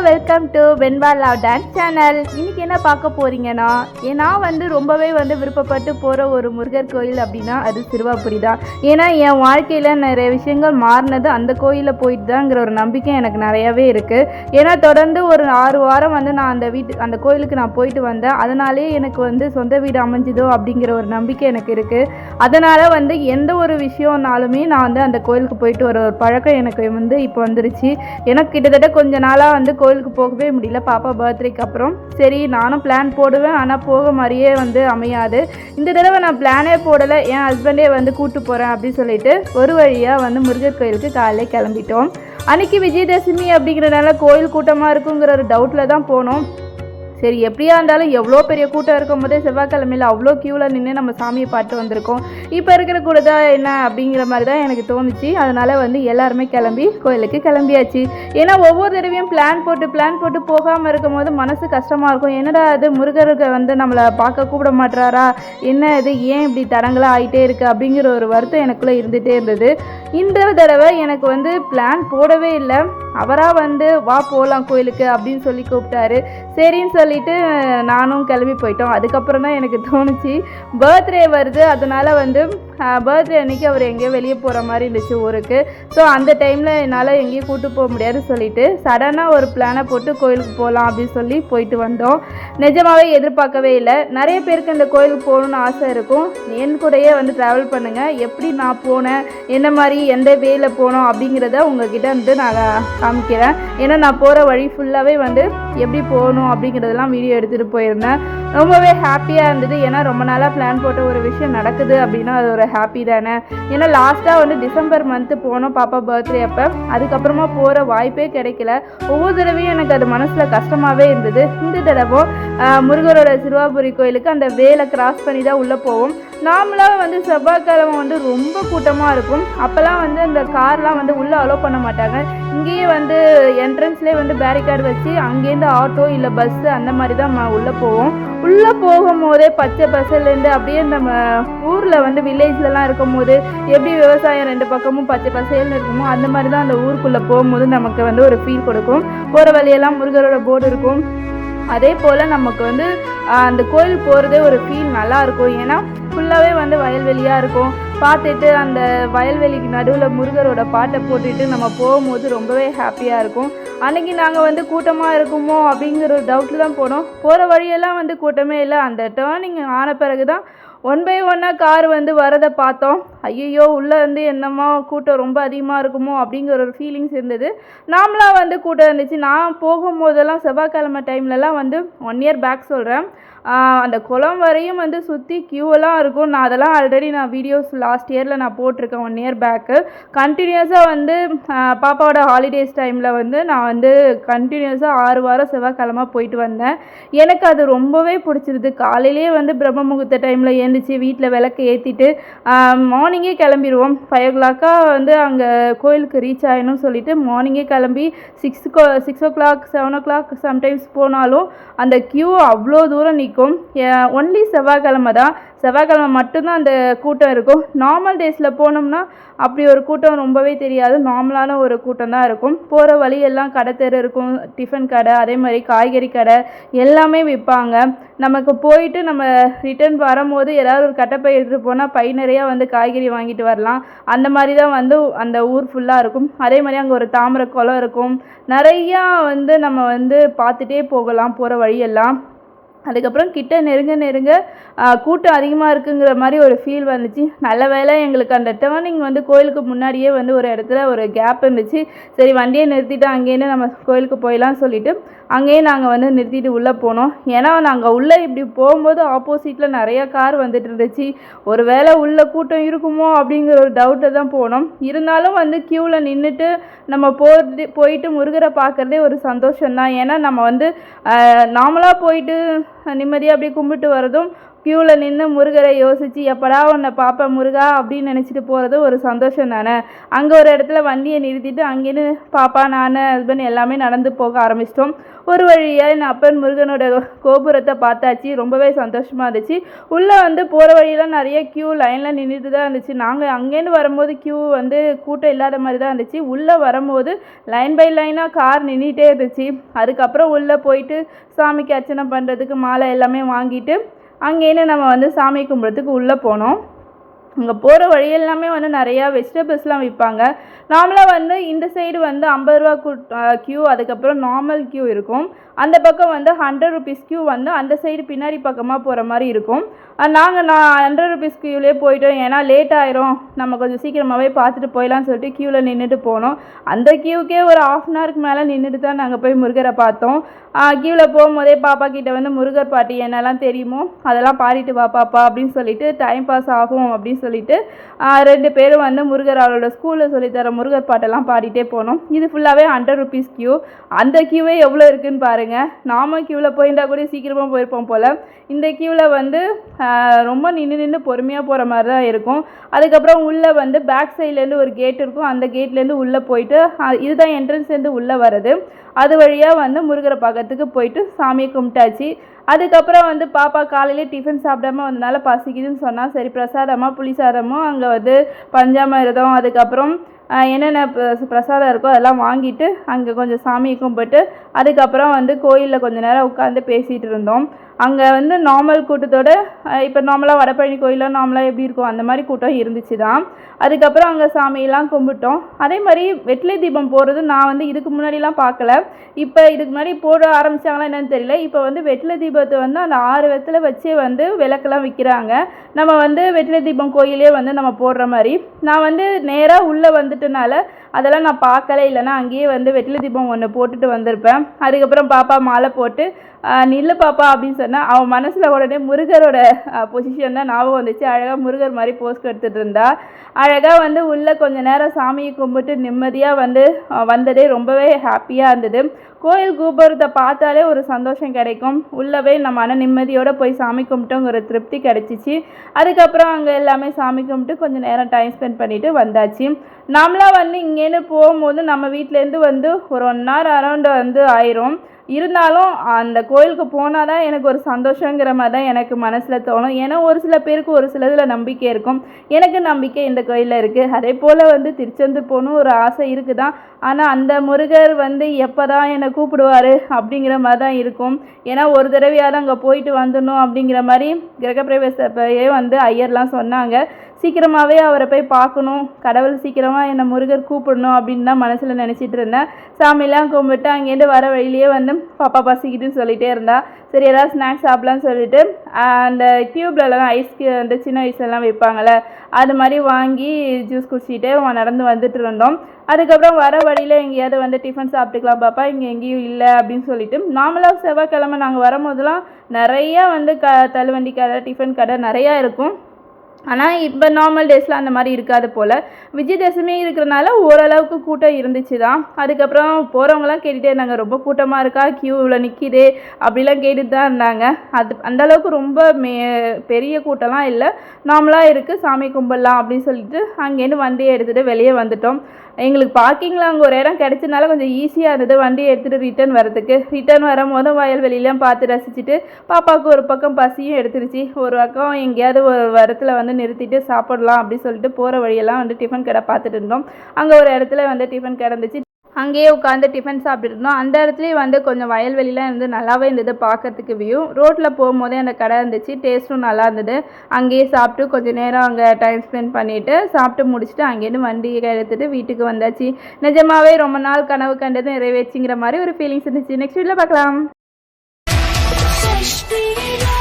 Welcome to Venba love dance channel. இன்னைக்கு என்ன பார்க்க போறீங்கன்னா, நான் வந்து ரொம்பவே விருப்பப்பட்டு போகிற ஒரு முருகர் கோயில் அப்படின்னா அது சிறுவாபுரி தான். ஏன்னா என் வாழ்க்கையில் நிறைய விஷயங்கள் மாறினது அந்த கோயிலில் போயிட்டு தான்ங்கிற ஒரு நம்பிக்கை எனக்கு நிறையாவே இருக்குது. ஏன்னா தொடர்ந்து ஒரு 6 வாரம் நான் அந்த கோயிலுக்கு நான் போயிட்டு வந்தேன். அதனாலே எனக்கு சொந்த வீடு அமைஞ்சிதோ அப்படிங்கிற ஒரு நம்பிக்கை எனக்கு இருக்குது. அதனால் எந்த ஒரு விஷயம்னாலுமே நான் அந்த கோயிலுக்கு போயிட்டு வர ஒரு பழக்கம் எனக்கு இப்போ வந்துருச்சு. எனக்கு கிட்டத்தட்ட கொஞ்ச நாளாக கோயிலுக்கு போகவே முடியல. பாப்பா பர்த்டேக்கு அப்புறம் சரி நானும் பிளான் போடுவேன், ஆனால் போக மாதிரியே அமையாது. இந்த தடவை நான் பிளானே போடலை, என் ஹஸ்பண்டே கூப்பிட்டு போகிறேன் அப்படின்னு சொல்லிட்டு ஒரு வழியாக முருகர் கோயிலுக்கு காலையில் கிளம்பிட்டோம். அன்றைக்கி விஜயதசமி அப்படிங்கிறனால கோயில் கூட்டமாக இருக்குங்கிற ஒரு டவுட்டில் தான் போனோம். சரி எப்படியா இருந்தாலும் எவ்வளோ பெரிய கூட்டம் இருக்கும் போதே செவ்வாய்க்கிழமையில் அவ்வளோ க்யூவில் நின்று நம்ம சாமியை பார்த்து வந்திருக்கோம். இப்போ இருக்கிற கூட தான் என்ன அப்படிங்கிற மாதிரி தான் எனக்கு தோணுச்சு. அதனால் எல்லாருமே கிளம்பி கோயிலுக்கு கிளம்பியாச்சு. ஏன்னா ஒவ்வொரு தடவையும் பிளான் போட்டு போகாமல் இருக்கும் போது மனசு கஷ்டமாக இருக்கும். என்னடா அது முருகருக்கு நம்மளை பார்க்க கூப்பிட மாட்டுறாரா, என்ன இது ஏன் இப்படி தடங்களாக ஆகிட்டே இருக்குது அப்படிங்கிற ஒரு வருத்தம் எனக்குள்ளே இருந்துகிட்டே இருந்தது. இந்த தடவை எனக்கு பிளான் போடவே இல்லை, அவராக வா போகலாம் கோயிலுக்கு அப்படின்னு சொல்லி கூப்பிட்டாரு. சரின்னு சொல்லிட்டு நானும் கிளம்பி போயிட்டோம். அதுக்கப்புறம் தான் எனக்கு தோணுச்சு பர்த்டே வருது, அதனால் பர்த்டே அன்றைக்கி அவர் எங்கேயோ வெளியே போகிற மாதிரி இருந்துச்சு ஊருக்கு. ஸோ அந்த டைமில் என்னால் எங்கேயும் கூப்பிட்டு போக முடியாதுன்னு சொல்லிட்டு சடனாக ஒரு பிளானை போட்டு கோயிலுக்கு போகலாம் அப்படின்னு சொல்லி போயிட்டு வந்தோம். நிஜமாகவே எதிர்பார்க்கவே இல்லை. நிறைய பேருக்கு இந்த கோயிலுக்கு போகணுன்னு ஆசை இருக்கும். என் கூடயே ட்ராவல் பண்ணுங்கள், எப்படி நான் போனேன், என்ன மாதிரி எந்த வேல போனோம் அப்படிங்கிறத உங்ககிட்ட நான் காமிக்கிறேன். ஏன்னா நான் போகிற வழி ஃபுல்லாகவே எப்படி போகணும் அப்படிங்கிறதெல்லாம் வீடியோ எடுத்துகிட்டு போயிருந்தேன். ரொம்பவே ஹாப்பியாக இருந்தது. ஏன்னா ரொம்ப நாளாக பிளான் போட்ட ஒரு விஷயம் நடக்குது அப்படின்னா அது ஒரு ஹாப்பி தானே. ஏன்னா லாஸ்ட்டாக டிசம்பர் மந்த்து போனோம் பாப்பா பர்த்டே அப்போ. அதுக்கப்புறமா போகிற வாய்ப்பே கிடைக்கல. ஒவ்வொரு தடவையும் எனக்கு அது மனசில் கஷ்டமாகவே இருந்தது. இந்த தடவை முருகரோட சிறுவாபுரி கோயிலுக்கு அந்த வேலை கிராஸ் பண்ணி தான் உள்ளே போவோம். நார்மலாக செவ்வாய்க்கிழமை ரொம்ப கூட்டமாக இருக்கும். அப்போல்லாம் அந்த கார்லாம் உள்ளே அலோவ் பண்ண மாட்டாங்க. இங்கேயே என்ட்ரன்ஸ்லேயே பேரிகார்டு வச்சு அங்கேருந்து ஆட்டோ இல்லை பஸ்ஸு அந்த மாதிரி தான் உள்ளே போவோம். உள்ளே போகும்போதே பச்சை பசலேருந்து அப்படியே நம்ம ஊரில் வில்லேஜ்லலாம் இருக்கும் போது எப்படி விவசாயம் 2 பக்கமும் பச்சை பசேல்னு இருக்குமோ அந்த மாதிரி தான் அந்த ஊருக்குள்ளே போகும்போது நமக்கு ஒரு ஃபீல் கொடுக்கும். போகிற வழியெல்லாம் முருகரோட போர்டு இருக்கும். அதே போல் நமக்கு அந்த கோயில் போகிறதே ஒரு ஃபீல் நல்லாயிருக்கும். ஏன்னா ஃபுல்லாகவே வயல்வெளியாக இருக்கும். பார்த்துட்டு அந்த வயல்வெளிக்கு நடுவில் முருகரோட பாட்டை போட்டுட்டு நம்ம போகும்போது ரொம்பவே ஹாப்பியாக இருக்கும். அன்றைக்கி நாங்கள் கூட்டமாக இருக்குமோ அப்படிங்கிற ஒரு டவுட்டில் தான் போனோம். போகிற வழியெல்லாம் கூட்டமே இல்லை. அந்த டேர்னிங் ஆன பிறகு தான் 1 by 1 கார் வரதை பார்த்தோம். ஐயோ உள்ளே என்னமோ கூட்டம் ரொம்ப அதிகமாக இருக்குமோ அப்படிங்கிற ஒரு ஃபீலிங்ஸ் இருந்தது. நாமளாக கூட்டம் இருந்துச்சு. நான் போகும்போதெல்லாம் செவ்வாய்க்கிழமை டைம்லலாம் 1 year பேக் சொல்கிறேன், அந்த குளம் வரையும் சுற்றி க்யூவெல்லாம் இருக்கும். நான் அதெல்லாம் ஆல்ரெடி வீடியோஸ் லாஸ்ட் இயரில் நான் போட்டிருக்கேன் 1 year பேக்கு. கண்டினியூஸாக பாப்பாவோட ஹாலிடேஸ் டைமில் நான் கண்டினியூஸாக 6 வாரம் செவ்வாய்க்கிழமை போயிட்டு வந்தேன். எனக்கு அது ரொம்பவே பிடிச்சிருது. காலையிலேயே பிரம்ம முகூர்த்த டைமில் எழுந்திரிச்சு வீட்டில் விளக்கு ஏற்றிட்டு மார்னிங்கே கிளம்பிடுவோம். 5 o'clock அங்கே கோயிலுக்கு ரீச் ஆகணும்னு சொல்லிட்டு மார்னிங்கே கிளம்பி 6 o'clock 7 o'clock சம்டைம்ஸ் போனாலும் அந்த க்யூ அவ்வளோ தூரம் நிற்கும். ஒன்லி செவ்வாய்க்கிழமை தான், செவ்வாய்க்கிழமை மட்டும்தான் அந்த கூட்டம் இருக்கும். நார்மல் டேஸில் போனோம்னா அப்படி ஒரு கூட்டம் ரொம்பவே தெரியாது. நார்மலான ஒரு கூட்டம் தான் இருக்கும். போகிற வழியெல்லாம் கடை தெரு இருக்கும், டிஃபன் கடை, அதே மாதிரி காய்கறி கடை எல்லாமே விற்பாங்க. நமக்கு போயிட்டு நம்ம ரிட்டர்ன் வரும்போது ஏதாவது ஒரு கட்டைப்பை எடுத்துகிட்டு போனால் பை நிறையா காய்கறி வாங்கிட்டு வரலாம். அந்த மாதிரி தான் அந்த ஊர் ஃபுல்லாக இருக்கும். அதே மாதிரி அங்கே ஒரு தாமரை குளம் இருக்கும். நிறையா நம்ம பார்த்துட்டே போகலாம் போகிற வழியெல்லாம். அதுக்கப்புறம் கிட்ட நெருங்க நெருங்க கூட்டம் அதிகமாக இருக்குங்கிற மாதிரி ஒரு ஃபீல் வந்துச்சு. நல்ல வேளை எங்களுக்கு அந்த டேர்னிங் வந்து கோயிலுக்கு முன்னாடியே வந்து ஒரு இடத்துல ஒரு கேப் இருந்துச்சு. சரி வண்டியை நிறுத்திட்டு அங்கேருந்து நம்ம கோயிலுக்கு போயிடலாம்னு சொல்லிட்டு அங்கேயே நாங்கள் வந்து நிறுத்திட்டு உள்ளே போனோம். ஏன்னா நாங்கள் உள்ளே இப்படி போகும்போது ஆப்போசிட்டில் நிறைய கார் வந்துட்டு இருந்துச்சு. ஒரு வேளை உள்ளே கூட்டம் இருக்குமோ அப்படிங்கிற ஒரு டவுட்டை தான் போனோம். இருந்தாலும் வந்து க்யூவில் நின்றுட்டு நம்ம போயிட்டு முருகரை பார்க்குறதே ஒரு சந்தோஷம்தான். ஏன்னா நம்ம வந்து நார்மலாக போயிட்டு நிம்மதியாக அப்படியே கும்பிட்டு வரதும் க்யூவில் நின்று முருகரை யோசித்து எப்படா உன்னை பார்ப்பேன் முருகா அப்படின்னு நினச்சிட்டு போகிறது ஒரு சந்தோஷம் தானே. அங்கே ஒரு இடத்துல வண்டியை நிறுத்திட்டு அங்கேன்னு பாப்பா நான் ஹஸ்பண்ட் எல்லாமே நடந்து போக ஆரம்பிச்சிட்டோம். ஒரு வழியாக என் அப்பன் முருகனோட கோபுரத்தை பார்த்தாச்சு. ரொம்பவே சந்தோஷமாக இருந்துச்சு. உள்ளே வந்து போகிற வழியெல்லாம் நிறைய க்யூ லைனில் நின்றுட்டு தான் இருந்துச்சு. நாங்கள் அங்கேருந்து வரும்போது க்யூ வந்து கூட்டம் இல்லாத மாதிரி தான் இருந்துச்சு. உள்ளே வரும்போது லைன் பை லைனாக கார் நின்றுட்டே இருந்துச்சு. அதுக்கப்புறம் உள்ளே போயிட்டு சாமிக்கு அர்ச்சனை பண்ணுறதுக்கு மாலை எல்லாமே வாங்கிட்டு அங்கேன்னு நம்ம வந்து சாமி கும்பிட்றதுக்கு உள்ளே போனோம். அங்கே போகிற வழியெல்லாமே வந்து நிறையா வெஜிடபிள்ஸ்லாம் விற்பாங்க. நார்மலாக வந்து இந்த சைடு வந்து 50 ரூபா க்யூ, அதுக்கப்புறம் நார்மல் க்யூ இருக்கும். அந்த பக்கம் வந்து 100 ருபீஸ் க்யூ வந்து அந்த சைடு பின்னாடி பக்கமாக போகிற மாதிரி இருக்கும். நான் 100 ருபீஸ் க்யூவிலே போயிட்டோம். ஏன்னா லேட் ஆயிரும், நம்ம கொஞ்சம் சீக்கிரமாகவே பார்த்துட்டு போயிடலான்னு சொல்லிட்டு க்யூவில் நின்றுட்டு போனோம். அந்த க்யூவுக்கே ஒரு 1/2 அன் ஹவருக்கு மேலே நின்றுட்டு தான் நாங்கள் போய் முருகரை பார்த்தோம். க்யூவில் போகும்போதே பாப்பா கிட்ட வந்து முருகர் பாட்டி என்னெல்லாம் தெரியுமோ அதெல்லாம் பாடிட்டு வா பாப்பா அப்படின்னு சொல்லிட்டு டைம் பாஸ் ஆகும் அப்படின்னு சொல்லிட்டு 2 பேரும் வந்து முருகர் அவரோட ஸ்கூலில் சொல்லித்தர முருகர் பாட்டெல்லாம் பாடிட்டே போனோம். இது ஃபுல்லாகவே 100 ருபீஸ் க்யூ. அந்த க்யூவே எவ்வளோ இருக்குதுன்னு பாருங்கள். நாம க்யூவில் போயிருந்தால் கூட சீக்கிரமாக போயிருப்போம் போல். இந்த க்யூவில் வந்து ரொம்ப நின்று பொறுமையாக போகிற மாதிரி தான் இருக்கும். அதுக்கப்புறம் உள்ளே வந்து பேக் சைட்லேருந்து ஒரு கேட் இருக்கும். அந்த கேட்லேருந்து உள்ளே போயிட்டு இதுதான் என்ட்ரன்ஸ்லேருந்து உள்ளே வர்றது. அது வழியாக வந்து முருகரை பார்க்கறதுக்கு போயிட்டு சாமியை கும்பிட்டாச்சு. அதுக்கப்புறம் வந்து பாப்பா காலையிலே டிஃபன் சாப்பிடாம வந்தனால பசிக்குதுன்னு சொன்னால் சரி பிரசாதமாக புளி சாதமும் அங்கே வந்து பஞ்சாமிர்தம் அதுக்கப்புறம் என்னென்ன பிரசாதம் இருக்கோ அதெல்லாம் வாங்கிட்டு அங்கே கொஞ்சம் சாமியை கும்பிட்டு அதுக்கப்புறம் வந்து கோயிலில் கொஞ்சம் நேரம் உட்காந்து பேசிகிட்டு இருந்தோம். அங்கே வந்து நார்மல் கூட்டத்தோட இப்போ நார்மலாக வடபழனி கோயிலில் நார்மலாக எப்படி இருக்கும் அந்த மாதிரி கூட்டம் இருந்துச்சு தான். அதுக்கப்புறம் அங்கே சாமியெல்லாம் கும்பிட்டோம். அதே மாதிரி வெற்றிலை தீபம் போடுறது நான் வந்து இதுக்கு முன்னாடிலாம் பார்க்கல. இப்போ இதுக்கு முன்னாடி போட ஆரம்பித்தாங்களா என்னன்னு தெரியல. இப்போ வந்து வெற்றிலை தீபத்தை வந்து அந்த 6 வெற்றிலை வச்சே வந்து விளக்கெல்லாம் விற்கிறாங்க. நம்ம வந்து வெற்றிலை தீபம் கோயிலே வந்து நம்ம போடுற மாதிரி. நான் வந்து நேராக உள்ளே வந்துட்டனால அதெல்லாம் நான் பார்க்கல. இல்லைன்னா அங்கேயே வந்து வெற்றிலை தீபம் ஒன்று போட்டுட்டு வந்திருப்பேன். அதுக்கப்புறம் பாப்பா மாலை போட்டு நில்லு பாப்பா அப்படின்னு சொன்னால் அவன் மனசில் உடனே முருகரோட பொசிஷன் தான் ஞாபகம் வந்துச்சு. அழகாக முருகர் மாதிரி போஸ்ட் எடுத்துகிட்டு இருந்தா. அழகாக வந்து உள்ளே கொஞ்சம் நேரம் சாமியை கும்பிட்டு நிம்மதியாக வந்து வந்ததே ரொம்பவே ஹாப்பியாக இருந்தது. கோயில் கோபுரத்தை பார்த்தாலே ஒரு சந்தோஷம் கிடைக்கும். உள்ளவே நம்ம மன நிம்மதியோடு போய் சாமி கும்பிட்டோங்கிற திருப்தி கிடச்சிச்சு. அதுக்கப்புறம் அங்கே எல்லாமே சாமி கும்பிட்டு கொஞ்சம் நேரம் டைம் ஸ்பெண்ட் பண்ணிவிட்டு வந்தாச்சு. நாமளாக வந்து இங்கேருந்து போகும்போது நம்ம வீட்டிலேருந்து வந்து ஒரு 1 ஹவர் அரௌண்ட் வந்து ஆயிரும். இருந்தாலும் அந்த கோயிலுக்கு போனால் தான் எனக்கு ஒரு சந்தோஷங்கிற மாதிரி தான் எனக்கு மனசில் தோணும். ஏன்னா ஒரு சில பேருக்கு ஒரு சிலதில் நம்பிக்கை இருக்கும். எனக்கு நம்பிக்கை இந்த கோயிலில் இருக்குது. அதே போல் வந்து திருச்செந்தூர் போகணும் ஒரு ஆசை இருக்குது தான். ஆனால் அந்த முருகர் வந்து எப்போ தான் என்னை கூப்பிடுவார் அப்படிங்கிற மாதிரி தான் இருக்கும். ஏன்னா ஒரு தடவையாவது அங்கே போயிட்டு வந்துடணும் அப்படிங்கிற மாதிரி கிரகப்பிரவேசப்பையே வந்து ஐயர்லாம் சொன்னாங்க. சீக்கிரமாகவே அவரை போய் பார்க்கணும், கடவுள் சீக்கிரமாக என்னை முருகர் கூப்பிடணும் அப்படின்னு தான் மனசில் நினச்சிட்டு இருந்தேன். சாமியெல்லாம் கும்பிட்டு அங்கேருந்து வர வழியிலேயே வந்து பாப்பா பசிக்கிட்டுன்னு சொல்லிகிட்டே இருந்தா. சரி ஏதாவது ஸ்நாக்ஸ் சாப்பிட்லான்னு சொல்லிட்டு அந்த டியூப்லலாம் ஐஸ்க்கு வந்து சின்ன வயசுலலாம் வைப்பாங்கள்ல அது மாதிரி வாங்கி ஜூஸ் குடிச்சிட்டே நடந்து வந்துட்டு இருந்தோம். அதுக்கப்புறம் வர வழியில் எங்கேயாவது வந்து டிஃபன் சாப்பிட்டுக்கலாம் பாப்பா, இங்கே எங்கேயும் இல்லை அப்படின்னு சொல்லிட்டு. நார்மலாக செவ்வாய்க்கிழமை நாங்கள் வரும்போதெல்லாம் நிறையா வந்து தள்ளுவண்டி கடை டிஃபன் கடை நிறையா இருக்கும். ஆனால் இப்போ நார்மல் டேஸில் அந்த மாதிரி இருக்காது போல். விஜயதசமி இருக்கிறனால ஓரளவுக்கு கூட்டம் இருந்துச்சு தான். அதுக்கப்புறம் போகிறவங்களாம் கேட்டுகிட்டே இருந்தாங்க, ரொம்ப கூட்டமாக இருக்கா, க்யூவில் நிற்கிதே அப்படிலாம் கேட்டுட்டு தான் இருந்தாங்க. அந்தளவுக்கு ரொம்ப பெரிய கூட்டம்லாம் இல்லை, நார்மலாக இருக்குது, சாமி கும்பிடலாம் அப்படின்னு சொல்லிட்டு அங்கேருந்து வண்டியை எடுத்துகிட்டு வெளியே வந்துட்டோம். எங்களுக்கு பார்க்கிங்கில் அங்கே ஒரு இடம் கிடச்சதுனால கொஞ்சம் ஈஸியாக இருந்தது வண்டியை எடுத்துகிட்டு ரிட்டர்ன் வரும்போது வயல்வெளியெலாம் பார்த்து ரசிச்சுட்டு பாப்பாவுக்கு ஒரு பக்கம் பசியும் எடுத்துருச்சு. ஒரு பக்கம் எங்கேயாவது ஒரு இடத்துல வந்து நிறுத்திட்டு சாப்பிடலாம் அப்படின்னு சொல்லிட்டு போகிற வழியெல்லாம் வந்து டிஃபன் கடை பார்த்துட்டு இருந்தோம். அங்கே ஒரு இடத்துல வந்து டிஃபன் கடை இருந்துச்சு. அங்கேயே உட்காந்து டிஃபன் சாப்பிட்டு இருந்தோம். அந்த இடத்துலையே வந்து கொஞ்சம் வயல்வெளிலாம் இருந்து நல்லாவே இருந்தது பார்க்கறதுக்கு. வியூ ரோட்டில் போகும்போதே அந்த கடை இருந்துச்சு, டேஸ்ட்டும் நல்லா இருந்தது. அங்கேயே சாப்பிட்டு கொஞ்சம் நேரம் அங்கே டைம் ஸ்பெண்ட் பண்ணிவிட்டு சாப்பிட்டு முடிச்சுட்டு அங்கேருந்து வண்டியை எடுத்துகிட்டு வீட்டுக்கு வந்தாச்சு. நிஜமாவே ரொம்ப நாள் கனவு கண்டது நிறைவேச்சுங்கிற மாதிரி ஒரு ஃபீலிங்ஸ் இருந்துச்சு. நெக்ஸ்ட் வீடியோவில் பார்க்கலாம். HD